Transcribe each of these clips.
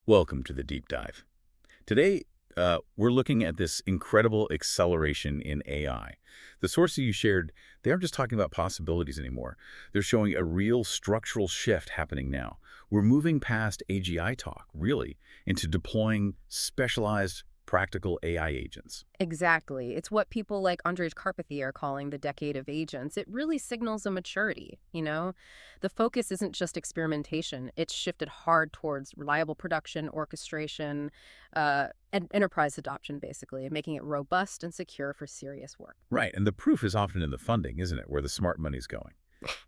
Welcome to the deep dive. Today, we're looking at this incredible acceleration in AI. The sources you shared, they aren't just talking about possibilities anymore. They're showing a real structural shift happening now. We're moving past AGI talk, really, into deploying specialized, practical AI agents. Exactly. It's what people like Andrej Karpathy are calling the decade of agents. It really signals a maturity. The focus isn't just experimentation. It's shifted hard towards reliable production, orchestration, and enterprise adoption, basically, making it robust and secure for serious work. Right, and the proof is often in the funding, isn't it, where the smart money's going.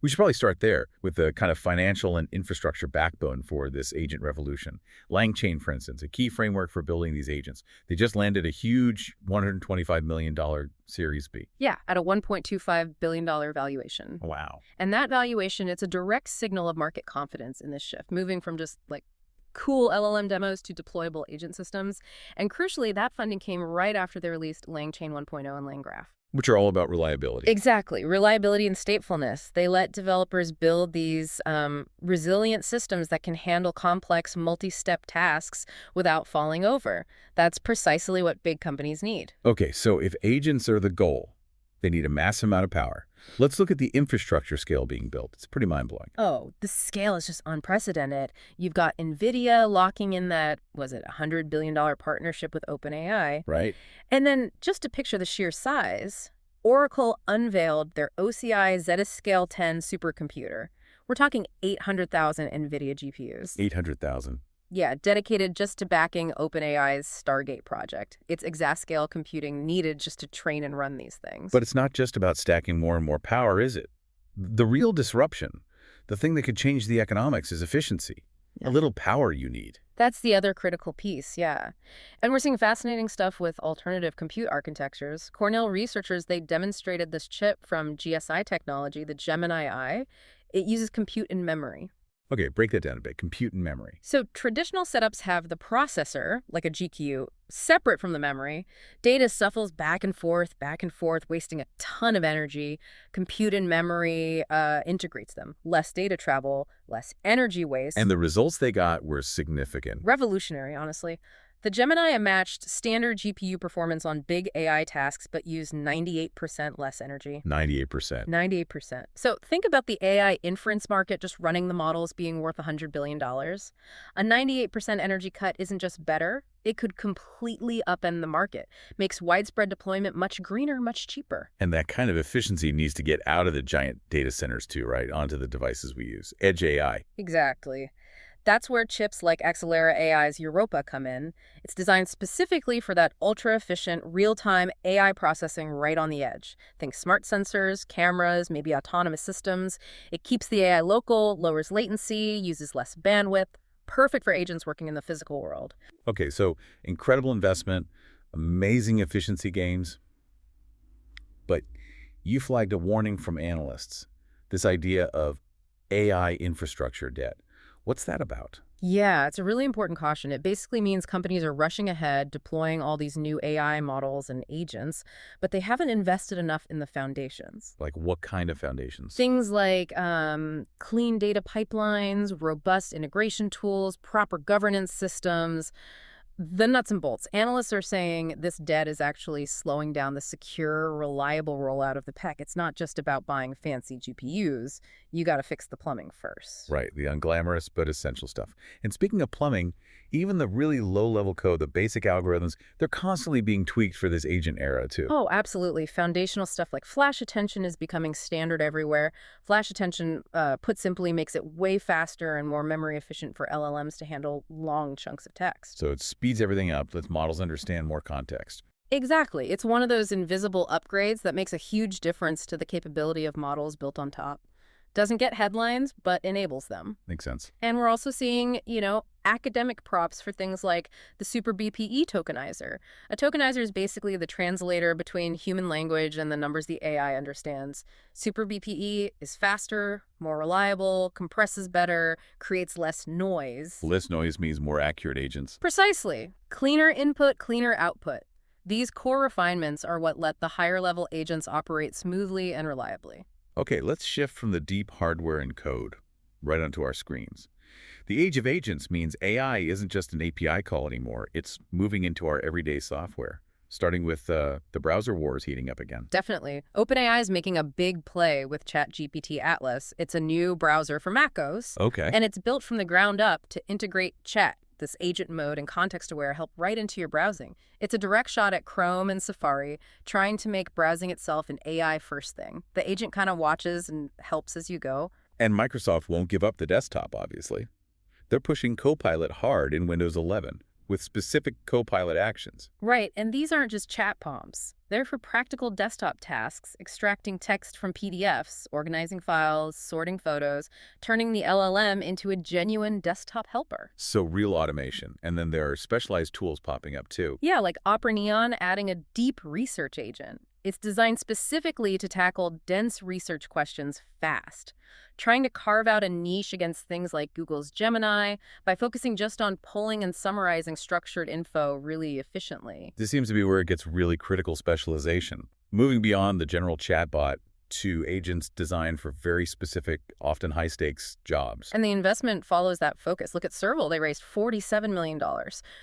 We should probably start there with the kind of financial and infrastructure backbone for this agent revolution. LangChain, for instance, a key framework for building these agents. They just landed a huge $125 million Series B. Yeah, at a $1.25 billion valuation. Wow. And that valuation, it's a direct signal of market confidence in this shift, moving from just like cool LLM demos to deployable agent systems. And crucially, that funding came right after they released LangChain 1.0 and LangGraph. Which are all about reliability. Exactly. Reliability and statefulness. They let developers build these resilient systems that can handle complex multi-step tasks without falling over. That's precisely what big companies need. Okay, so if agents are the goal, they need a massive amount of power. Let's look at the infrastructure scale being built. It's pretty mind-blowing. Oh, the scale is just unprecedented. You've got NVIDIA locking in that, was it, $100 billion partnership with OpenAI. Right. And then, just to picture the sheer size, Oracle unveiled their OCI Zettascale10 supercomputer. We're talking 800,000 NVIDIA GPUs. 800,000. Yeah, dedicated just to backing OpenAI's Stargate project. It's exascale computing needed just to train and run these things. But it's not just about stacking more and more power, is it? The real disruption, the thing that could change the economics, is efficiency. Yeah. A little power you need. That's the other critical piece, yeah. And we're seeing fascinating stuff with alternative compute architectures. Cornell researchers, they demonstrated this chip from GSI technology, the Gemini I. It uses compute in memory. Okay, break that down a bit. Compute and memory. So traditional setups have the processor, like a GPU, separate from the memory. Data shuffles back and forth, wasting a ton of energy. Compute and memory integrates them. Less data travel, less energy waste. And the results they got were significant. Revolutionary, honestly. The Gemini matched standard GPU performance on big AI tasks, but used 98% less energy. 98%. 98%. So think about the AI inference market just running the models being worth $100 billion. A 98% energy cut isn't just better, it could completely upend the market. Makes widespread deployment much greener, much cheaper. And that kind of efficiency needs to get out of the giant data centers too, right? Onto the devices we use. Edge AI. Exactly. That's where chips like Accelera AI's Europa come in. It's designed specifically for that ultra-efficient, real-time AI processing right on the edge. Think smart sensors, cameras, maybe autonomous systems. It keeps the AI local, lowers latency, uses less bandwidth. Perfect for agents working in the physical world. Okay, so incredible investment, amazing efficiency gains. But you flagged a warning from analysts, this idea of AI infrastructure debt. What's that about? Yeah, it's a really important caution. It basically means companies are rushing ahead, deploying all these new AI models and agents, but they haven't invested enough in the foundations. Like what kind of foundations? Things like clean data pipelines, robust integration tools, proper governance systems. The nuts and bolts. Analysts are saying this debt is actually slowing down the secure, reliable rollout of the PEC. It's not just about buying fancy GPUs. You got to fix the plumbing first. Right, the unglamorous but essential stuff. And speaking of plumbing, even the really low-level code, the basic algorithms, they're constantly being tweaked for this agent era too. Oh, absolutely. Foundational stuff like flash attention is becoming standard everywhere. Flash attention, put simply, makes it way faster and more memory efficient for LLMs to handle long chunks of text. So it speeds everything up, lets models understand more context. Exactly. It's one of those invisible upgrades that makes a huge difference to the capability of models built on top. Doesn't get headlines, but enables them. Makes sense. And we're also seeing, academic props for things like the Super BPE tokenizer. A tokenizer is basically the translator between human language and the numbers the AI understands. Super BPE is faster, more reliable, compresses better, creates less noise. Less noise means more accurate agents. Precisely. Cleaner input, cleaner output. These core refinements are what let the higher-level agents operate smoothly and reliably. Okay, let's shift from the deep hardware and code right onto our screens. The age of agents means AI isn't just an API call anymore. It's moving into our everyday software, starting with the browser wars heating up again. Definitely. OpenAI is making a big play with ChatGPT Atlas. It's a new browser for macOS, Okay. and it's built from the ground up to integrate chat, this agent mode and context-aware help right into your browsing. It's a direct shot at Chrome and Safari, trying to make browsing itself an AI-first thing. The agent kind of watches and helps as you go. And Microsoft won't give up the desktop, obviously. They're pushing Copilot hard in Windows 11 with specific Copilot actions. Right, and these aren't just chat prompts. They're for practical desktop tasks, extracting text from PDFs, organizing files, sorting photos, turning the LLM into a genuine desktop helper. So real automation. And then there are specialized tools popping up too. Yeah, like Opera Neon adding a deep research agent. It's designed specifically to tackle dense research questions fast, trying to carve out a niche against things like Google's Gemini by focusing just on pulling and summarizing structured info really efficiently. This seems to be where it gets really critical specialization, moving beyond the general chatbot to agents designed for very specific, often high-stakes jobs. And the investment follows that focus. Look at Serval. They raised $47 million.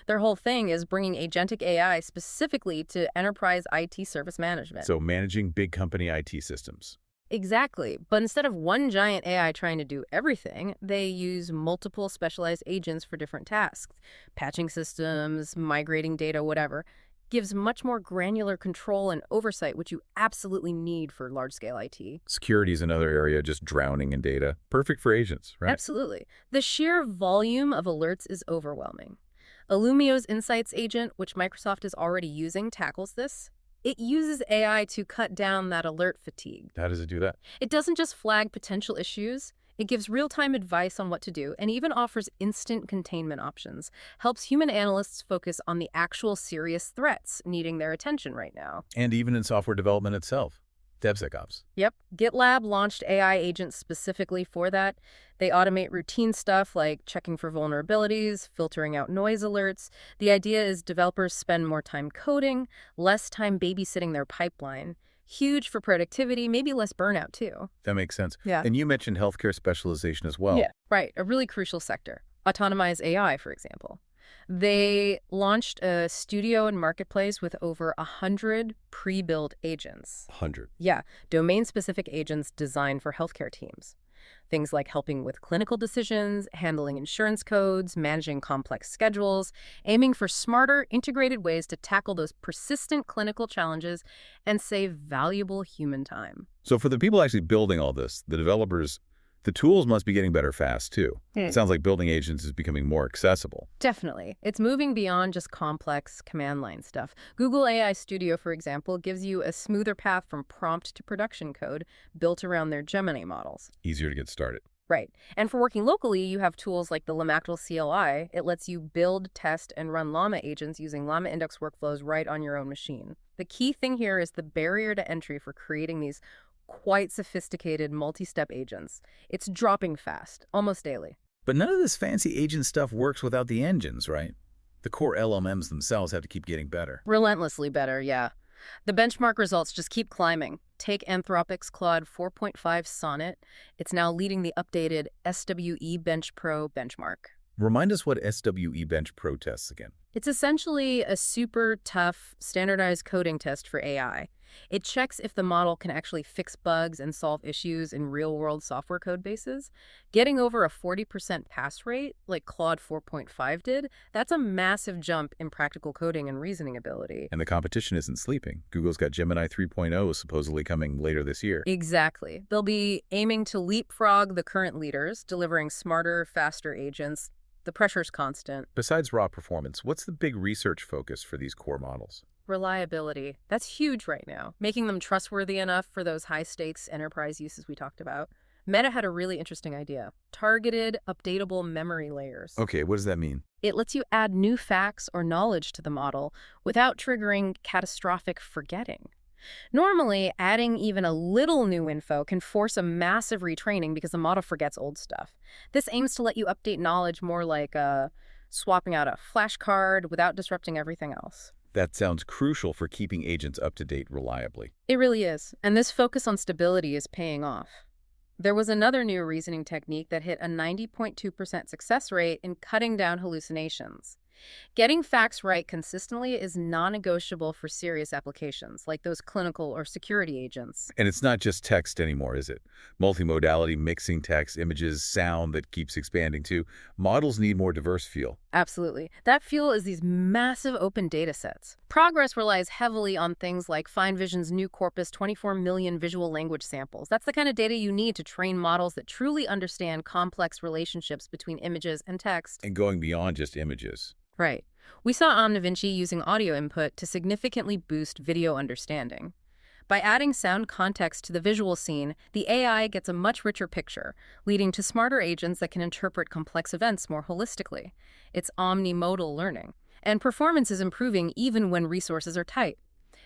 Their whole thing is bringing agentic AI specifically to enterprise IT service management. So managing big company IT systems. Exactly. But instead of one giant AI trying to do everything, they use multiple specialized agents for different tasks. Patching systems, migrating data, whatever. Gives much more granular control and oversight, which you absolutely need for large-scale IT. Security is another area just drowning in data. Perfect for agents, right? Absolutely. The sheer volume of alerts is overwhelming. Illumio's Insights agent, which Microsoft is already using, tackles this. It uses AI to cut down that alert fatigue. How does it do that? It doesn't just flag potential issues. It gives real-time advice on what to do and even offers instant containment options. Helps human analysts focus on the actual serious threats needing their attention right now. And even in software development itself. DevSecOps. Yep. GitLab launched AI agents specifically for that. They automate routine stuff like checking for vulnerabilities, filtering out noise alerts. The idea is developers spend more time coding, less time babysitting their pipeline. Huge for productivity, maybe less burnout too. That makes sense. Yeah. And you mentioned healthcare specialization as well. Yeah, right. A really crucial sector. Autonomized AI, for example. They launched a studio and marketplace with over 100 pre-built agents. 100. Yeah, domain-specific agents designed for healthcare teams. Things like helping with clinical decisions, handling insurance codes, managing complex schedules, aiming for smarter, integrated ways to tackle those persistent clinical challenges and save valuable human time. So for the people actually building all this, the developers, the tools must be getting better fast too. It sounds like building agents is becoming more accessible. Definitely. It's moving beyond just complex command line stuff. Google AI Studio, for example, gives you a smoother path from prompt to production code built around their Gemini models. Easier to get started. Right. And for working locally, you have tools like the llamactl CLI. It lets you build, test, and run Llama agents using LlamaIndex workflows right on your own machine. The key thing here is the barrier to entry for creating these quite sophisticated multi-step agents. It's dropping fast, almost daily. But none of this fancy agent stuff works without the engines, right? The core LLMs themselves have to keep getting better. Relentlessly better, yeah. The benchmark results just keep climbing. Take Anthropic's Claude 4.5 Sonnet. It's now leading the updated SWE Bench Pro benchmark. Remind us what SWE Bench Pro tests again. It's essentially a super tough, standardized coding test for AI. It checks if the model can actually fix bugs and solve issues in real-world software code bases. Getting over a 40% pass rate, like Claude 4.5 did, that's a massive jump in practical coding and reasoning ability. And the competition isn't sleeping. Google's got Gemini 3.0 supposedly coming later this year. Exactly. They'll be aiming to leapfrog the current leaders, delivering smarter, faster agents. The pressure's constant. Besides raw performance, what's the big research focus for these core models? Reliability. That's huge right now, making them trustworthy enough for those high-stakes enterprise uses we talked about. Meta had a really interesting idea. Targeted, updatable memory layers. Okay, what does that mean? It lets you add new facts or knowledge to the model without triggering catastrophic forgetting. Normally, adding even a little new info can force a massive retraining because the model forgets old stuff. This aims to let you update knowledge more like swapping out a flashcard without disrupting everything else. That sounds crucial for keeping agents up to date reliably. It really is. And this focus on stability is paying off. There was another new reasoning technique that hit a 90.2% success rate in cutting down hallucinations. Getting facts right consistently is non-negotiable for serious applications, like those clinical or security agents. And it's not just text anymore, is it? Multimodality, mixing text, images, sound that keeps expanding too. Models need more diverse feel. Absolutely. That fuel is these massive open data sets. Progress relies heavily on things like FineVision's new corpus 24 million visual language samples. That's the kind of data you need to train models that truly understand complex relationships between images and text. And going beyond just images. Right. We saw OmniVinci using audio input to significantly boost video understanding. By adding sound context to the visual scene, the AI gets a much richer picture, leading to smarter agents that can interpret complex events more holistically. It's omnimodal learning, and performance is improving even when resources are tight.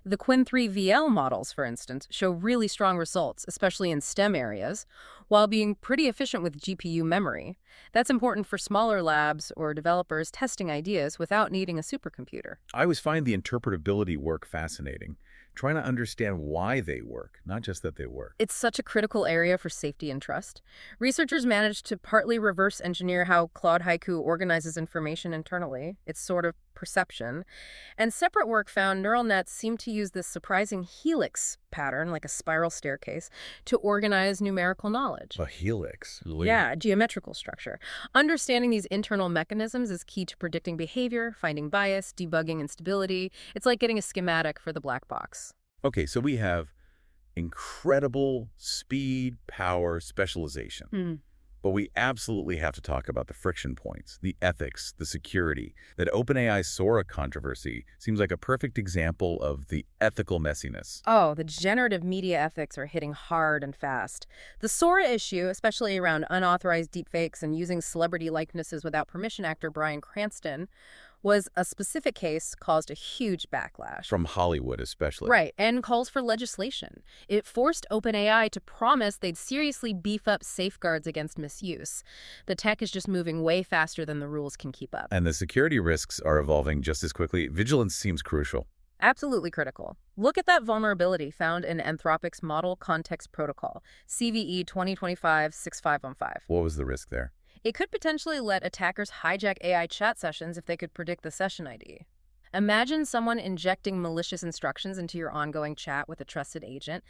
The Qwen 3 VL models, for instance, show really strong results, especially in STEM areas, while being pretty efficient with GPU memory. That's important for smaller labs or developers testing ideas without needing a supercomputer. I always find the interpretability work fascinating, trying to understand why they work, not just that they work. It's such a critical area for safety and trust. Researchers managed to partly reverse engineer how Claude Haiku organizes information internally, its sort of perception. And separate work found neural nets seem to use this surprising helix pattern, like a spiral staircase, to organize numerical knowledge. A helix. Yeah, geometrical structure. Understanding these internal mechanisms is key to predicting behavior, finding bias, debugging instability. It's like getting a schematic for the black box. Okay, so we have incredible speed, power, specialization. But we absolutely have to talk about the friction points, the ethics, the security. That OpenAI Sora controversy seems like a perfect example of the ethical messiness. Oh, the generative media ethics are hitting hard and fast. The Sora issue, especially around unauthorized deepfakes and using celebrity likenesses without permission, actor Bryan Cranston, was a specific case caused a huge backlash. From Hollywood especially. Right, and calls for legislation. It forced OpenAI to promise they'd seriously beef up safeguards against misuse. The tech is just moving way faster than the rules can keep up. And the security risks are evolving just as quickly. Vigilance seems crucial. Absolutely critical. Look at that vulnerability found in Anthropic's Model Context Protocol, CVE 2025-6515. What was the risk there? It could potentially let attackers hijack AI chat sessions if they could predict the session ID. Imagine someone injecting malicious instructions into your ongoing chat with a trusted agent.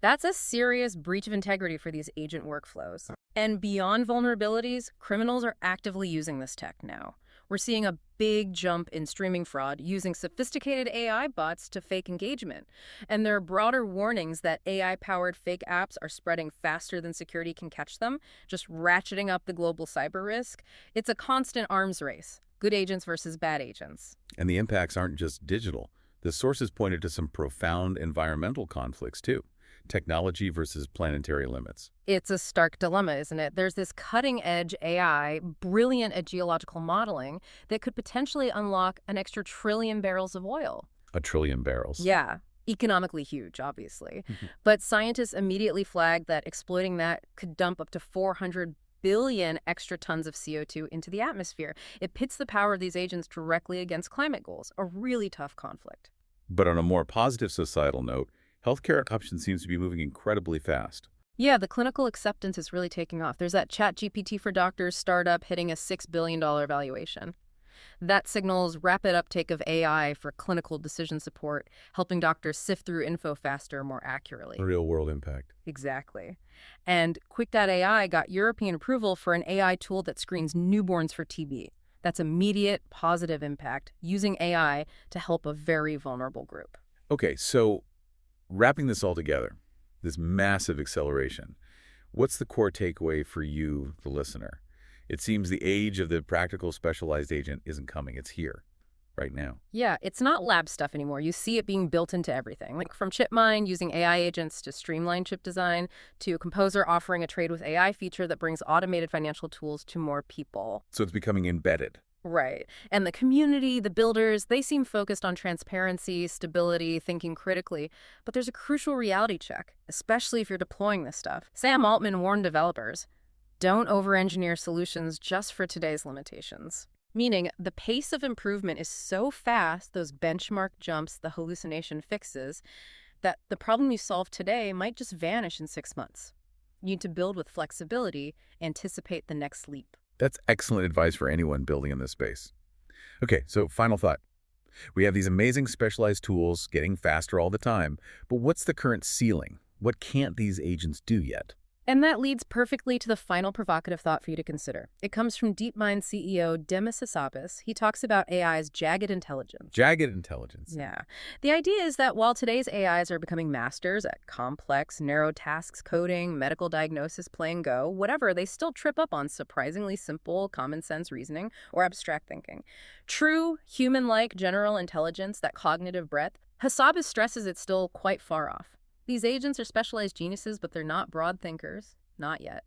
That's a serious breach of integrity for these agent workflows. And beyond vulnerabilities, criminals are actively using this tech now. We're seeing a big jump in streaming fraud using sophisticated AI bots to fake engagement. And there are broader warnings that AI-powered fake apps are spreading faster than security can catch them, just ratcheting up the global cyber risk. It's a constant arms race. Good agents versus bad agents. And the impacts aren't just digital. The sources pointed to some profound environmental conflicts, too. Technology versus planetary limits. It's a stark dilemma, isn't it? There's this cutting-edge AI, brilliant at geological modeling, that could potentially unlock an extra trillion barrels of oil. A trillion barrels. Yeah. Economically huge, obviously. But scientists immediately flagged that exploiting that could dump up to 400 billion extra tons of CO2 into the atmosphere. It pits the power of these agents directly against climate goals, a really tough conflict. But on a more positive societal note, healthcare adoption seems to be moving incredibly fast. Yeah, the clinical acceptance is really taking off. There's that ChatGPT for Doctors startup hitting a $6 billion valuation. That signals rapid uptake of AI for clinical decision support, helping doctors sift through info faster, more accurately. Real-world impact. Exactly. And Quick.ai got European approval for an AI tool that screens newborns for TB. That's immediate, positive impact, using AI to help a very vulnerable group. Okay, so wrapping this all together, this massive acceleration, what's the core takeaway for you, the listener? It seems the age of the practical specialized agent isn't coming. It's here, right now. Yeah, it's not lab stuff anymore. You see it being built into everything. Like from ChipMine using AI agents to streamline chip design, to Composer offering a trade with AI feature that brings automated financial tools to more people. So it's becoming embedded. Right. And the community, the builders, they seem focused on transparency, stability, thinking critically. But there's a crucial reality check, especially if you're deploying this stuff. Sam Altman warned developers, don't over-engineer solutions just for today's limitations. Meaning, the pace of improvement is so fast, those benchmark jumps, the hallucination fixes, that the problem you solve today might just vanish in 6 months. You need to build with flexibility, anticipate the next leap. That's excellent advice for anyone building in this space. Okay, so final thought. We have these amazing specialized tools getting faster all the time, but what's the current ceiling? What can't these agents do yet? And that leads perfectly to the final provocative thought for you to consider. It comes from DeepMind CEO Demis Hassabis. He talks about AI's jagged intelligence. Jagged intelligence. Yeah. The idea is that while today's AIs are becoming masters at complex, narrow tasks, coding, medical diagnosis, playing Go, whatever, they still trip up on surprisingly simple, common sense reasoning or abstract thinking. True, human-like general intelligence, that cognitive breadth, Hassabis stresses it's still quite far off. These agents are specialized geniuses, but they're not broad thinkers. Not yet.